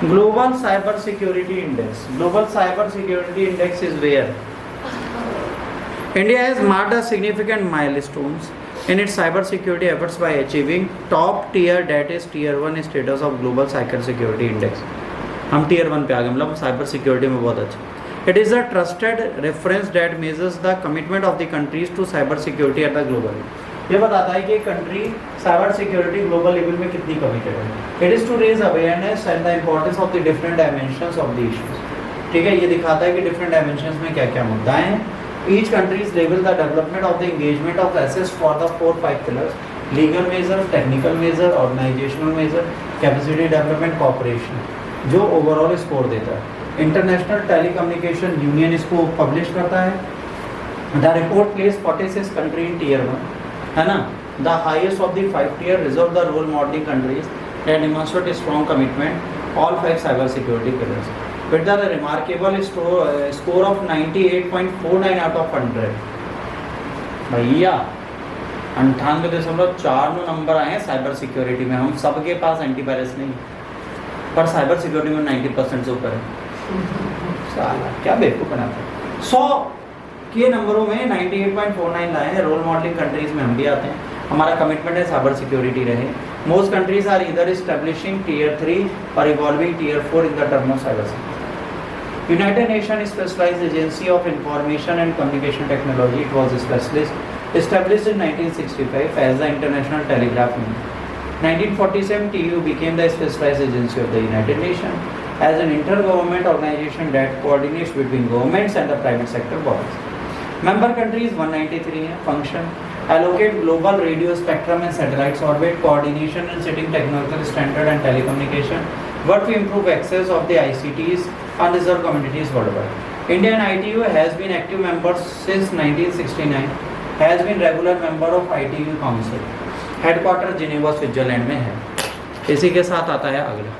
Global Cyber Security Index. Global Cyber Security Index is where India has marked a significant milestones in its cyber security efforts by achieving top tier, that is tier 1 status of Global Cyber Security Index. हम tier 1 पे आ गए, मतलब cyber security में बहुत अच्छा. It is a trusted reference that measures the commitment of the countries to cyber security at the global. ये बताता है कि country cyber security global level में कितनी कमिटेड है. It is to raise awareness and the importance of the different dimensions of the issues. ठीक है, ये दिखाता है कि डिफरेंट डायमेंशंस में क्या क्या मुद्दाएं हैं. Each countries level the development of the engagement of assess for the 4-5 pillars: legal measure, technical measure, organisational measure, capacity development, cooperation, जो ओवरऑल स्कोर देता है. इंटरनेशनल टेलीकम्युनिकेशन यूनियन इसको पब्लिश करता है. The report place 46 country in tier 1, है ना. The highest of the 5 tier reserve the role modelling countries that demonstrate strong commitment all 5 cyber security pillars with the remarkable score of 98.49 out of 100. भैया 98.4 number आए हैं cyber security में. हम सबके पास antivirus नहीं, पर साइबर सिक्योरिटी में 90% से ऊपर है. साला क्या बेवकूफ बनाते हैं. 100 के नंबरों में 98.49 लाए हैं. रोल मॉडलिंग कंट्रीज में हम भी आते हैं. हमारा कमिटमेंट है साइबर सिक्योरिटी रहे. Most countries are either establishing tier 3 और evolving tier 4 in the term of cyber security. United Nations Specialized Agency of Information and Communication Technology, it was established in 1965 as the International Telegraph Union. 1947 TU became the specialized agency of the United Nations as an intergovernment organization that coordinates between governments and the private sector bodies. Member countries 193 हैं. Function: allocate global radio spectrum and satellites orbit, coordination and setting technical standard and telecommunication, work to improve access of the ICTs unreserved communities worldwide. Indian ITU has been active member since 1969, has been regular member of ITU Council. Headquarter Geneva Switzerland में है. इसी के साथ आता है अगला.